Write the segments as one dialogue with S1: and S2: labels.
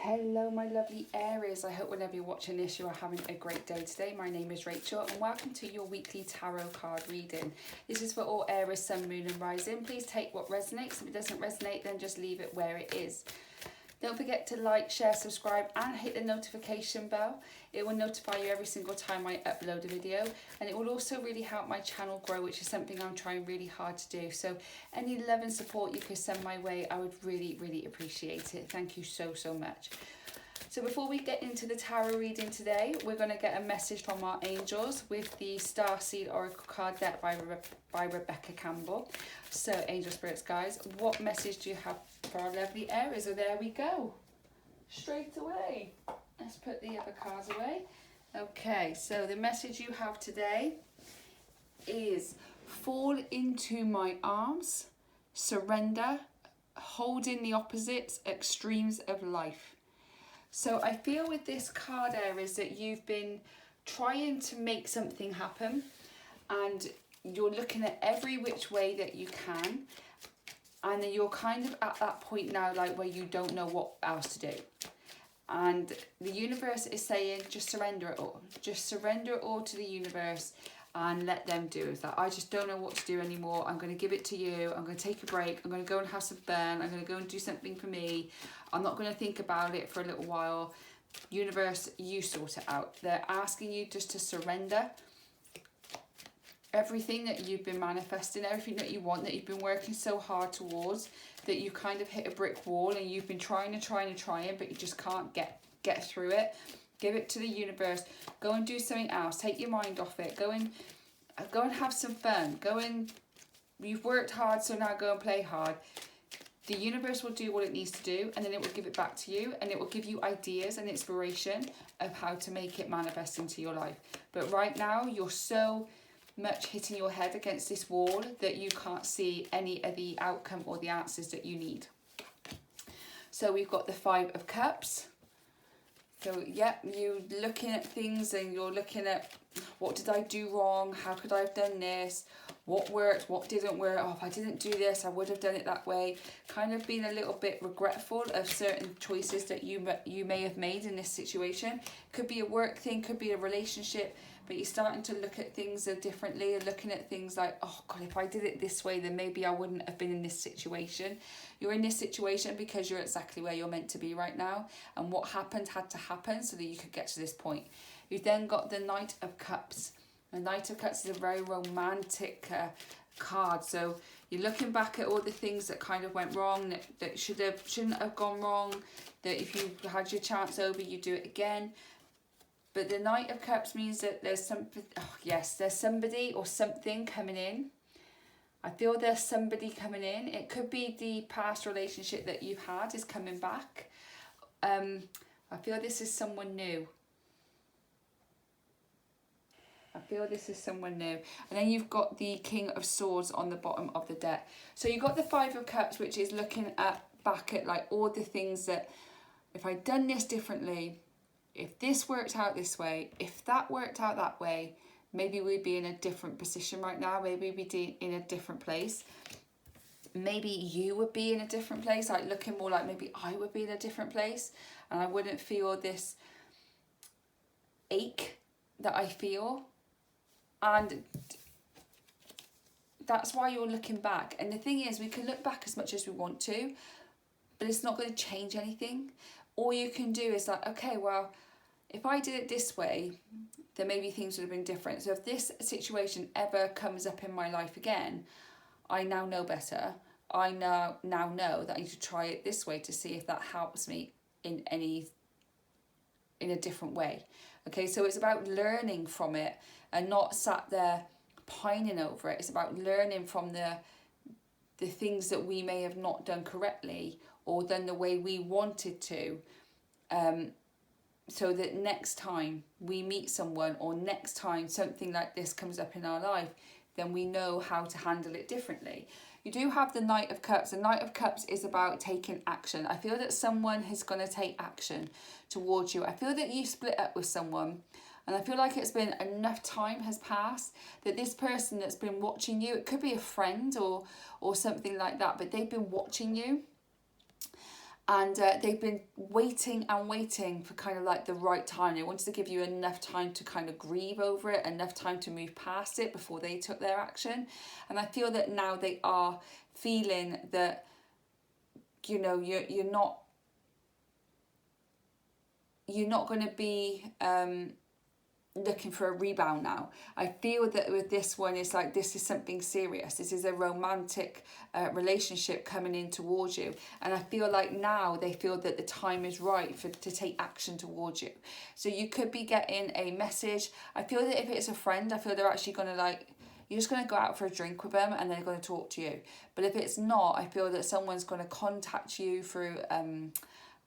S1: Hello my lovely Aries, I hope whenever you're watching this you are having a great day today. My name is Rachel and welcome to your weekly tarot card reading. This is for all Aries, Sun, Moon and Rising. Please take what resonates. If it doesn't resonate then just leave it where it is. Don't forget to like, share, subscribe and hit the notification bell. It will notify you every single time I upload a video, and it will also really help my channel grow, which is something I'm trying really hard to do. So any love and support you could send my way, I would really appreciate it. Thank you so much. So before we get into the tarot reading today, we're going to get a message from our angels with the Starseed Oracle card deck by Rebecca Campbell. So angel spirits guys, what message do you have for our lovely Aries? So there we go. Straight away. Let's put the other cards away. Okay, so the message you have today is fall into my arms, surrender, holding the opposites, extremes of life. So I feel with this card, Aries, that you've been trying to make something happen and you're looking at every which way that you can, and then you're kind of at that point now like where you don't know what else to do. And the universe is saying just surrender it all. Just surrender it all to the universe and let them do with that. I just don't know what to do anymore. I'm going to give it to you. I'm going to take a break. I'm going to go and have some fun. I'm going to go and do something for me. I'm not going to think about it for a little while. Universe, you sort it out. They're asking you just to surrender everything that you've been manifesting, everything that you want, that you've been working so hard towards, that you kind of hit a brick wall and you've been trying, but you just can't get through it. Give it to the universe. Go and do something else. Take your mind off it. Go and have some fun. You've worked hard, so now go and play hard. The universe will do what it needs to do, and then it will give it back to you, and it will give you ideas and inspiration of how to make it manifest into your life. But right now, you're so much hitting your head against this wall that you can't see any of the outcome or the answers that you need. So we've got the Five of Cups. So yeah, you're looking at things and you're looking at what did I do wrong? How could I have done this? What worked? What didn't work? Oh, if I didn't do this, I would have done it that way. Kind of being a little bit regretful of certain choices that you may have made in this situation. Could be a work thing, could be a relationship, but you're starting to look at things differently and looking at things like, oh God, if I did it this way, then maybe I wouldn't have been in this situation. You're in this situation because you're exactly where you're meant to be right now. And what happened had to happen so that you could get to this point. You've then got the Knight of Cups. The Knight of Cups is a very romantic card. So you're looking back at all the things that kind of went wrong, that shouldn't have gone wrong, that if you had your chance over, you do it again. But the Knight of Cups means that there's there's somebody or something coming in. I feel there's somebody coming in. It could be the past relationship that you've had is coming back. I feel this is someone new. And then you've got the King of Swords on the bottom of the deck. So you've got the Five of Cups, which is looking back at like all the things that, if I'd done this differently, if this worked out this way, if that worked out that way, maybe we'd be in a different position right now. Maybe we'd be in a different place. Maybe you would be in a different place, like looking more like maybe I would be in a different place and I wouldn't feel this ache that I feel. And that's why you're looking back. And the thing is, we can look back as much as we want to, but it's not going to change anything. All you can do is like, okay, well, if I did it this way, then maybe things would have been different. So if this situation ever comes up in my life again, I now know better. I now know that I need to try it this way to see if that helps me in a different way. Okay, so it's about learning from it and not sat there pining over it. It's about learning from the things that we may have not done correctly or done the way we wanted to, so that next time we meet someone or next time something like this comes up in our life, then we know how to handle it differently. You do have the Knight of Cups. The Knight of Cups is about taking action. I feel that someone is going to take action towards you. I feel that you split up with someone, and I feel like it's been enough time has passed that this person that's been watching you, it could be a friend or something like that, but they've been watching you. And they've been waiting and waiting for kind of like the right time. They wanted to give you enough time to kind of grieve over it, enough time to move past it before they took their action. And I feel that now they are feeling that, you know, you're not going to be looking for a rebound now. I feel that with this one, it's like this is something serious. This is a romantic relationship coming in towards you, and I feel like now they feel that the time is right to take action towards you. So you could be getting a message. I feel that if it's a friend, I feel they're actually going to like, you're just going to go out for a drink with them and they're going to talk to you. But if it's not, I feel that someone's going to contact you through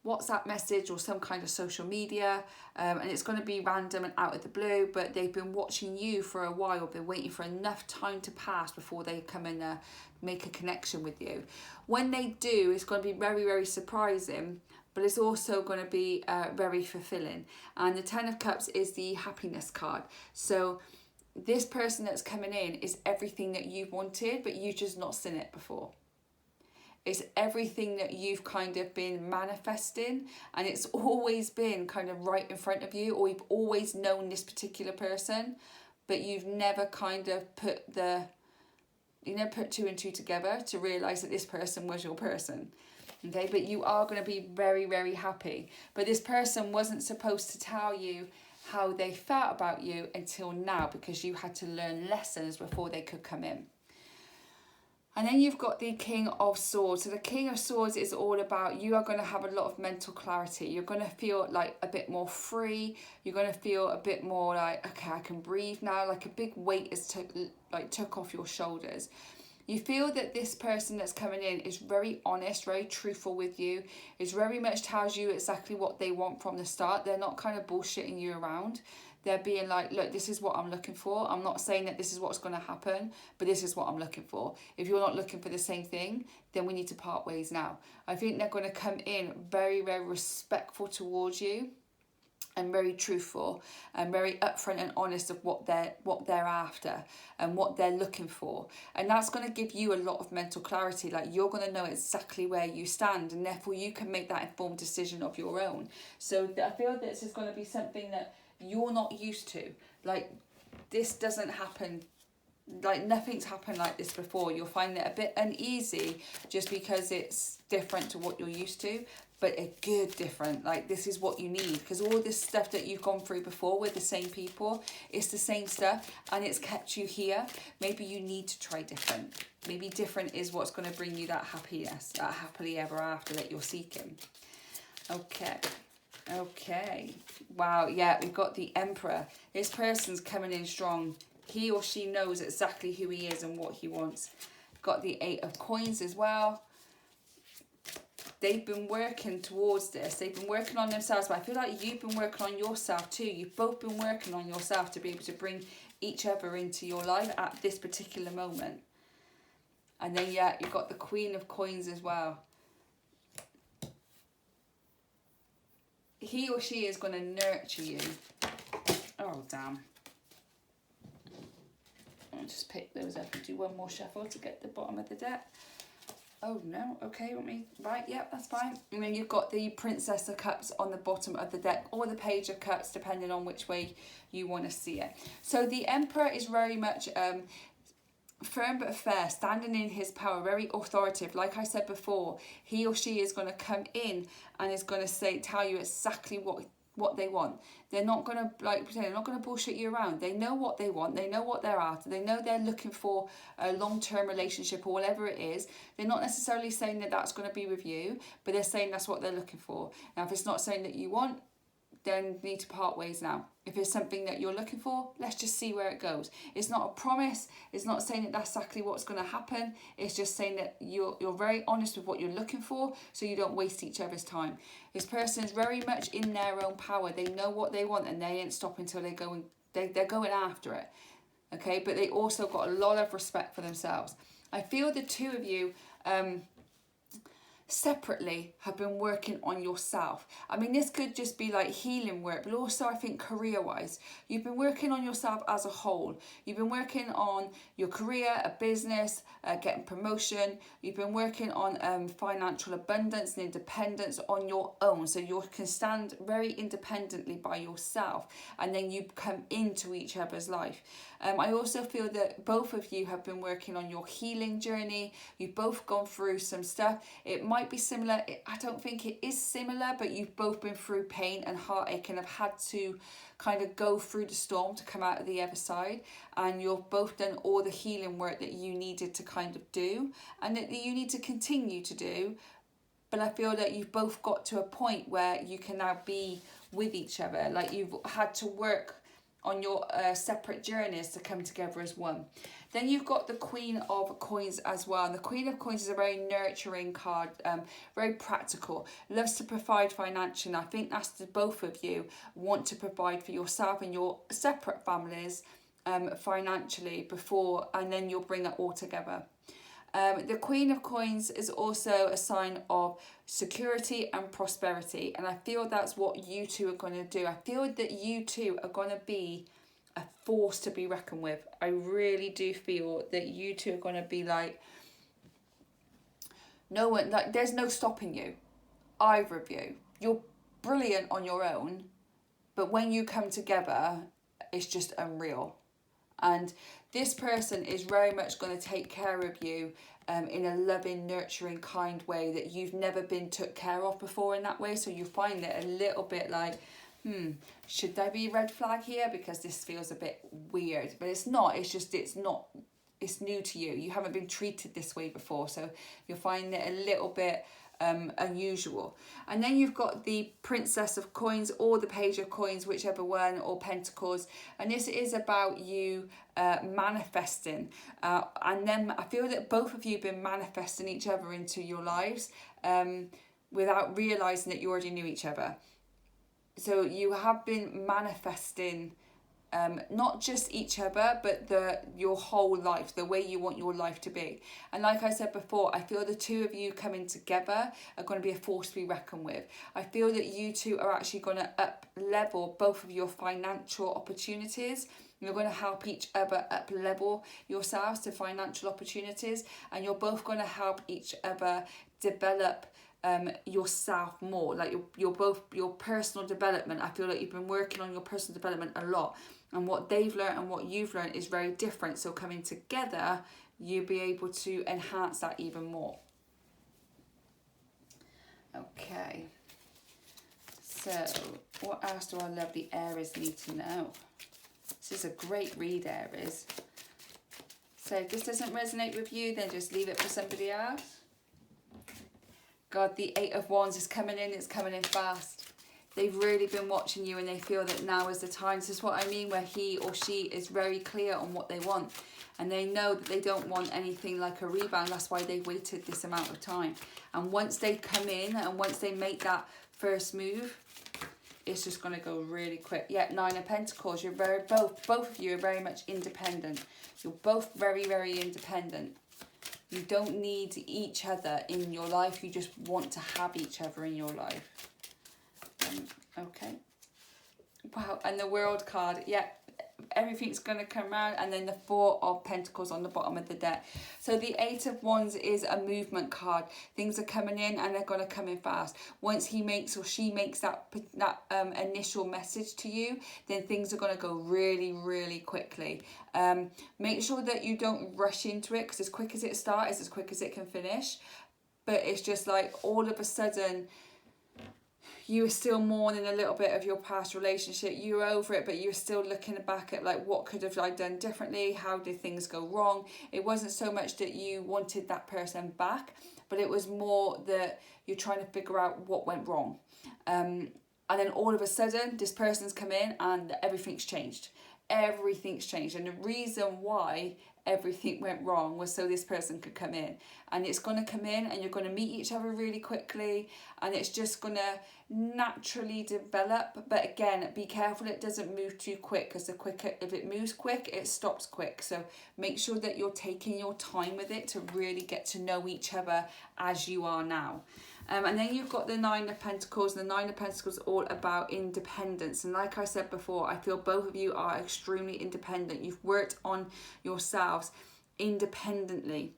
S1: WhatsApp message or some kind of social media, and it's going to be random and out of the blue, but they've been watching you for a while. They're waiting for enough time to pass before they come and make a connection with you. When they do, it's going to be very, very surprising, but it's also going to be very fulfilling. And the Ten of Cups is the happiness card. So this person that's coming in is everything that you've wanted, but you've just not seen it before. It's everything that you've kind of been manifesting, and it's always been kind of right in front of you, or you've always known this particular person, but you've never kind of put two and two together to realise that this person was your person. Okay, but you are going to be very, very happy. But this person wasn't supposed to tell you how they felt about you until now, because you had to learn lessons before they could come in. And then you've got the King of Swords. So the King of Swords is all about, you are going to have a lot of mental clarity. You're going to feel like a bit more free. You're going to feel a bit more like, okay, I can breathe now. Like a big weight is took off your shoulders. You feel that this person that's coming in is very honest, very truthful with you. It very much tells you exactly what they want from the start. They're not kind of bullshitting you around. They're being like, look, this is what I'm looking for. I'm not saying that this is what's going to happen, but this is what I'm looking for. If you're not looking for the same thing, then we need to part ways now. I think they're going to come in very, very respectful towards you, and very truthful and very upfront and honest of what they're after and what they're looking for. And that's going to give you a lot of mental clarity. Like, you're going to know exactly where you stand, and therefore you can make that informed decision of your own. So I feel this is going to be something that you're not used to. Like, this doesn't happen, like nothing's happened like this before. You'll find it a bit uneasy just because it's different to what you're used to, but a good different. Like, this is what you need, because all this stuff that you've gone through before with the same people, it's the same stuff and it's kept you here. Maybe you need to try different. Maybe different is what's going to bring you that happiness, that happily ever after that you're seeking. Okay, wow, yeah, we've got the Emperor. This person's coming in strong. He or she knows exactly who he is and what he wants. Got the Eight of Coins as well. They've been working towards this. They've been working on themselves, but I feel like you've been working on yourself too. You've both been working on yourself to be able to bring each other into your life at this particular moment. And then, yeah, you've got the Queen of Coins as well. He or she is going to nurture you. Oh, damn. I'll just pick those up and do one more shuffle to get the bottom of the deck. Oh, no. Okay, right, yep, that's fine. And then you've got the Princess of Cups on the bottom of the deck, or the Page of Cups, depending on which way you want to see it. So the Emperor is very much firm but fair, standing in his power, very authoritative. Like I said before, he or she is going to come in and is going to tell you exactly what they want. They're not going to they're not going to bullshit you around. They know what they want. They know what they're after. They know they're looking for a long-term relationship or whatever it is. They're not necessarily saying that that's going to be with you, but they're saying that's what they're looking for. Now, if it's not something that you want, then you need to part ways now. If it's something that you're looking for, let's just see where it goes. It's not a promise. It's not saying that that's exactly what's going to happen. It's just saying that you're very honest with what you're looking for, so you don't waste each other's time. This person is very much in their own power. They know what they want, and they ain't stopping until they're going after it. Okay, but they also got a lot of respect for themselves. I feel the two of you, separately have been working on yourself. I mean, this could just be like healing work, but also I think career wise, you've been working on yourself as a whole. You've been working on your career, a business, getting promotion. You've been working on financial abundance and independence on your own, so you can stand very independently by yourself, and then you come into each other's life. I also feel that both of you have been working on your healing journey. You've both gone through some stuff. It might be similar. I don't think it is similar, but you've both been through pain and heartache and have had to kind of go through the storm to come out of the other side. And you've both done all the healing work that you needed to kind of do and that you need to continue to do. But I feel that you've both got to a point where you can now be with each other. Like you've had to work on your separate journeys to come together as one. Then you've got the Queen of Coins as well. And the Queen of Coins is a very nurturing card, very practical, loves to provide financially. And I think that's the both of you want to provide for yourself and your separate families financially before, and then you'll bring it all together. The Queen of Coins is also a sign of security and prosperity, and I feel that's what you two are going to do. I feel that you two are going to be a force to be reckoned with. I really do feel that you two are going to be like, no one, like there's no stopping you, either of you. You're brilliant on your own, but when you come together, it's just unreal. And this person is very much going to take care of you in a loving, nurturing, kind way that you've never been took care of before in that way. So you find it a little bit like, should there be a red flag here? Because this feels a bit weird. But it's not. It's just, it's new to you. You haven't been treated this way before. So you'll find it a little bit unusual. And then you've got the Princess of Coins or the Page of Coins, whichever one, or Pentacles, and this is about you manifesting, and then I feel that both of you have been manifesting each other into your lives without realizing that you already knew each other. So you have been manifesting not just each other, but your whole life, the way you want your life to be. And like I said before, I feel the two of you coming together are going to be a force to be reckoned with. I feel that you two are actually going to up level both of your financial opportunities. You're going to help each other up level yourselves to financial opportunities, and you're both going to help each other develop yourself more. Like your personal development. I feel like you've been working on your personal development a lot, and what they've learned and what you've learned is very different. So coming together, you'll be able to enhance that even more. Okay, so what else do our lovely Aries need to know? This is a great read, Aries. So if this doesn't resonate with you, then just leave it for somebody else. God, the Eight of Wands is coming in. It's coming in fast. They've really been watching you, and they feel that now is the time. This is what I mean, where he or she is very clear on what they want. And they know that they don't want anything like a rebound. That's why they waited this amount of time. And once they come in and once they make that first move, it's just going to go really quick. Yeah, Nine of Pentacles. You're both of you are very much independent. You're both very, very independent. You don't need each other in your life. You just want to have each other in your life. Okay. Wow, and the World card. Yeah, everything's going to come around, and then the Four of Pentacles on the bottom of the deck. So the Eight of Wands is a movement card. Things are coming in, and they're going to come in fast. Once he makes or she makes that initial message to you, then things are going to go really, really quickly. Make sure that you don't rush into it, because as quick as it starts is as quick as it can finish. But it's just like all of a sudden, you were still mourning a little bit of your past relationship. You were over it, but you were still looking back at like, what could have I done differently? How did things go wrong? It wasn't so much that you wanted that person back, but it was more that you're trying to figure out what went wrong. And then all of a sudden, this person's come in and everything's changed. everything's changed. And the reason why everything went wrong was so this person could come in. And it's going to come in and you're going to meet each other really quickly, and it's just going to naturally develop. But again, be careful it doesn't move too quick, because the quicker, if it moves quick, it stops quick. So make sure that you're taking your time with it to really get to know each other as you are now. And then you've got the Nine of Pentacles. The Nine of Pentacles is all about independence. And like I said before, I feel both of you are extremely independent. You've worked on yourselves independently.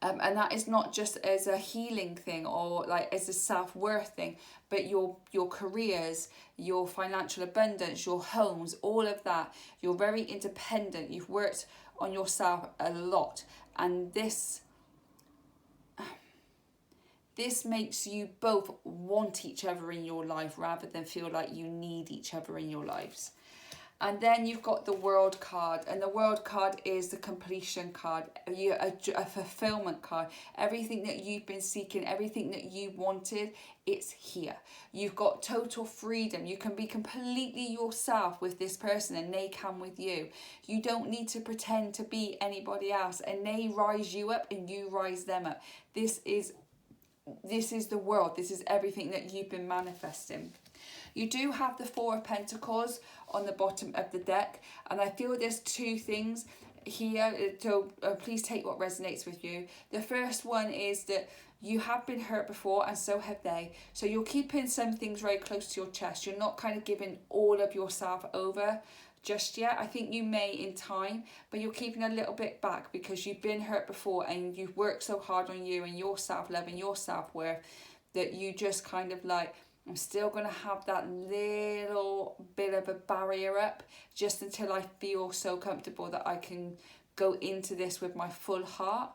S1: And that is not just as a healing thing or like as a self-worth thing, but your careers, your financial abundance, your homes, all of that. You're very independent. You've worked on yourself a lot. And this makes you both want each other in your life rather than feel like you need each other in your lives. And then you've got the World card, and the World card is the completion card, a fulfillment card. Everything that you've been seeking, everything that you wanted, it's here. You've got total freedom. You can be completely yourself with this person and they can with you. You don't need to pretend to be anybody else, and they rise you up and you rise them up. This is the world. This is everything that you've been manifesting. You do have the Four of Pentacles on the bottom of the deck, and I feel there's two things here, so please take what resonates with you. The first one is that you have been hurt before and so have they, so you're keeping some things very close to your chest. You're not kind of giving all of yourself over just yet. I think you may in time, but you're keeping a little bit back because you've been hurt before and you've worked so hard on you and your self-love and your self-worth that you just kind of like, I'm still going to have that little bit of a barrier up just until I feel so comfortable that I can go into this with my full heart.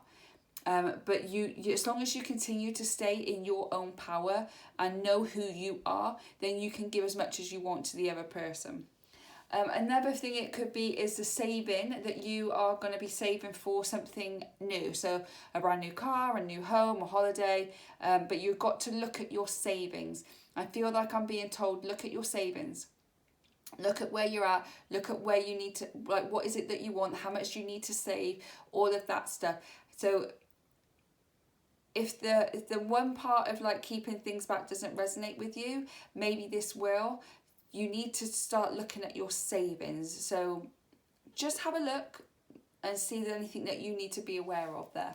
S1: But you, as long as you continue to stay in your own power and know who you are, then you can give as much as you want to the other person. Another thing it could be is the saving, that you are going to be saving for something new. So a brand new car, a new home, a holiday. But you've got to look at your savings. I feel like I'm being told, look at your savings. Look at where you're at. Look at where you need to, like, what is it that you want? How much you need to save? All of that stuff. So if the one part of like keeping things back doesn't resonate with you, maybe this will. You need to start looking at your savings. So just have a look and see if there's anything that you need to be aware of there.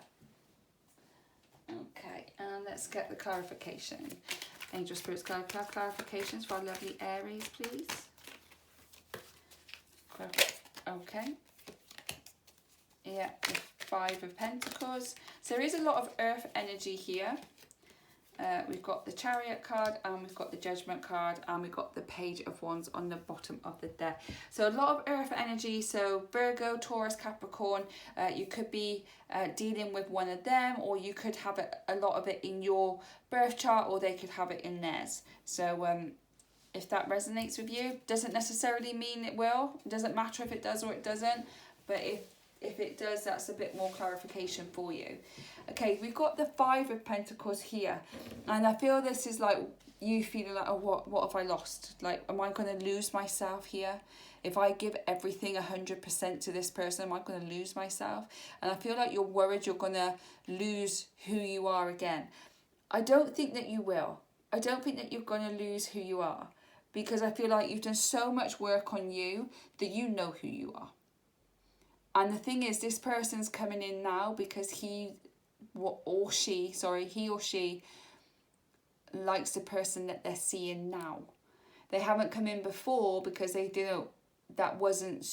S1: Okay, and let's get the clarification. Angel Spirits, clarifications for our lovely Aries, please. Okay. Yeah, the Five of Pentacles. So there is a lot of earth energy here. We've got the Chariot card, and we've got the Judgment card, and we've got the Page of Wands on the bottom of the deck. So a lot of earth energy. So Virgo, Taurus, Capricorn, you could be dealing with one of them, or you could have a lot of it in your birth chart, or they could have it in theirs. So if that resonates with you, doesn't necessarily mean it will. It doesn't matter if it does or it doesn't. But if it does, that's a bit more clarification for you. Okay, we've got the Five of Pentacles here. And I feel this is like you feeling like, oh, what have I lost? Like, am I going to lose myself here? If I give everything 100% to this person, am I going to lose myself? And I feel like you're worried you're going to lose who you are again. I don't think that you will. I don't think that you're going to lose who you are. Because I feel like you've done so much work on you that you know who you are. And the thing is, this person's coming in now because he or she likes the person that they're seeing now. They haven't come in before because they didn't, that wasn't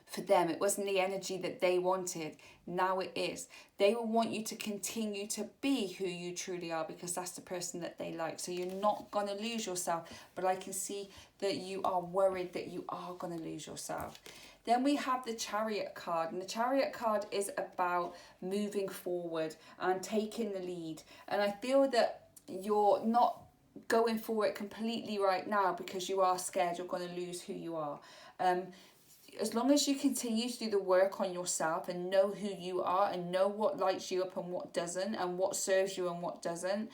S1: for them. It wasn't the energy that they wanted. Now it is. They will want you to continue to be who you truly are because that's the person that they like. So you're not going to lose yourself. But I can see that you are worried that you are going to lose yourself. Then we have the Chariot card, and the Chariot card is about moving forward and taking the lead. And I feel that you're not going for it completely right now because you are scared you're going to lose who you are. As long as you continue to do the work on yourself and know who you are and know what lights you up and what doesn't, and what serves you and what doesn't,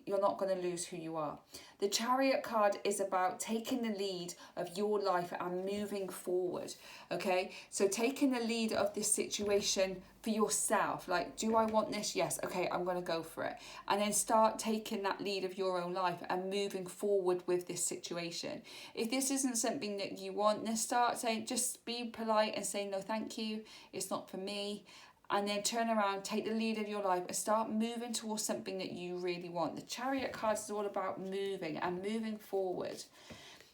S1: you're not going to lose who you are. The Chariot card is about taking the lead of your life and moving forward, okay? So taking the lead of this situation for yourself, like, do I want this? Yes, okay, I'm going to go for it. And then start taking that lead of your own life and moving forward with this situation. If this isn't something that you want, then start saying, just be polite and say, no, thank you, it's not for me. And then turn around, take the lead of your life and start moving towards something that you really want. The Chariot card is all about moving and moving forward.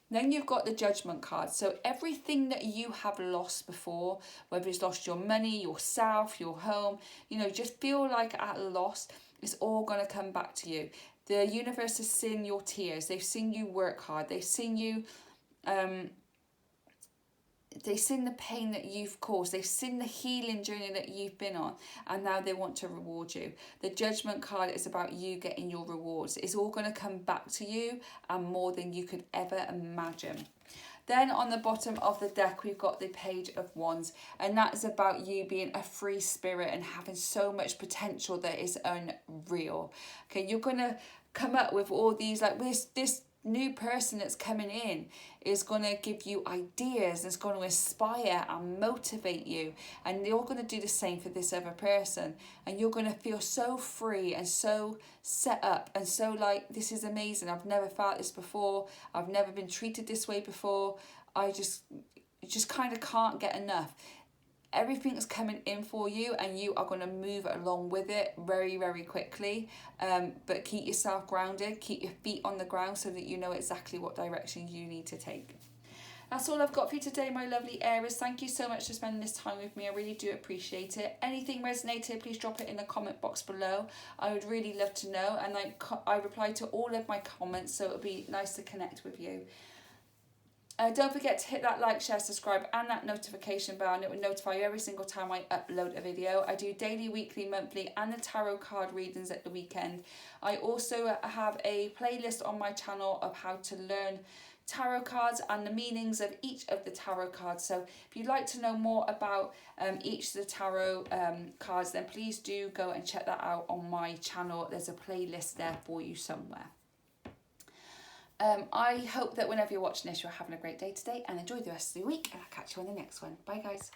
S1: Then you've got the Judgment card. So everything that you have lost before, whether it's lost your money, yourself, your home, you know, just feel like at a loss, it's all going to come back to you. The universe has seen your tears. They've seen you work hard. They've seen you... they've seen the pain that you've caused. They've seen the healing journey that you've been on, and now they want to reward you. The Judgment card is about you getting your rewards. It's all going to come back to you, and more than you could ever imagine. Then on the bottom of the deck, we've got the Page of Wands, and that is about you being a free spirit and having so much potential that is unreal. Okay, you're going to come up with all these, like this new person that's coming in is going to give you ideas, it's going to inspire and motivate you, and you're going to do the same for this other person, and you're going to feel so free and so set up and so like, this is amazing, I've never felt this before, I've never been treated this way before, I just kind of can't get enough. Everything's coming in for you, and you are going to move along with it very, very quickly. But keep yourself grounded, keep your feet on the ground so that you know exactly what direction you need to take. That's all I've got for you today, my lovely Aries. Thank you so much for spending this time with me. I really do appreciate it. Anything resonated, please drop it in the comment box below. I would really love to know, and I reply to all of my comments, so it would be nice to connect with you. Don't forget to hit that like, share, subscribe and that notification bell, and it will notify you every single time I upload a video. I do daily, weekly, monthly and the tarot card readings at the weekend. I also have a playlist on my channel of how to learn tarot cards and the meanings of each of the tarot cards. So if you'd like to know more about each of the tarot cards, then please do go and check that out on my channel. There's a playlist there for you somewhere. I hope that whenever you're watching this, you're having a great day today and enjoy the rest of the week, and I'll catch you on the next one. Bye guys.